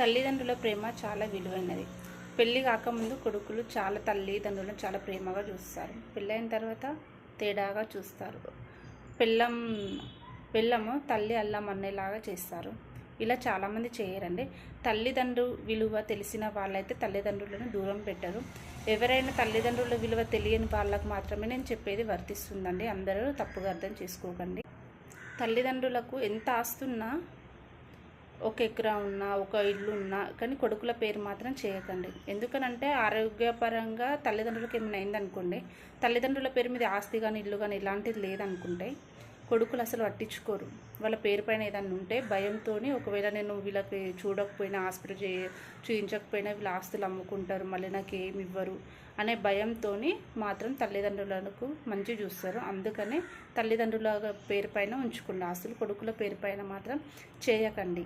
తల్లిదండ్రుల ప్రేమ చాలా విలువైనది. పెళ్ళి కాకముందు కొడుకులు చాలా తల్లిదండ్రులను చాలా ప్రేమగా చూస్తారు. పెళ్ళైన తర్వాత తేడాగా చూస్తారు. పెళ్ళము తల్లి అల్లం అన్నేలాగా చేస్తారు. ఇలా చాలామంది చేయరండి. తల్లిదండ్రుల విలువ తెలిసిన వాళ్ళైతే తల్లిదండ్రులను దూరం పెట్టరు. ఎవరైనా తల్లిదండ్రుల విలువ తెలియని వాళ్ళకు మాత్రమే నేను చెప్పేది వర్తిస్తుందండి. అందరూ తప్పుగా అర్థం చేసుకోకండి. తల్లిదండ్రులకు ఎంత ఆస్తున్నా, ఒక ఎకరా ఉన్నా, ఒక ఇల్లు ఉన్నా కానీ కొడుకుల పేరు మాత్రం చేయకండి. ఎందుకనంటే ఆరోగ్యపరంగా తల్లిదండ్రులకు ఏమైనా అయిందనుకోండి, తల్లిదండ్రుల పేరు మీద ఆస్తి కానీ ఇల్లు కానీ ఇలాంటిది లేదనుకుంటే కొడుకులు అసలు పట్టించుకోరు. వాళ్ళ పేరు పైన ఏదన్నా ఉంటే భయంతో, ఒకవేళ నేను వీళ్ళకి చూడకపోయినా, హాస్పిటల్ చూపించకపోయినా వీళ్ళ ఆస్తులు అమ్ముకుంటారు, మళ్ళీ నాకు ఏమి ఇవ్వరు అనే భయంతో మాత్రం తల్లిదండ్రులకు మంచి చూస్తారు. అందుకనే తల్లిదండ్రుల పేరు పైన ఉంచుకున్న ఆస్తులు కొడుకుల పేరు పైన మాత్రం చేయకండి.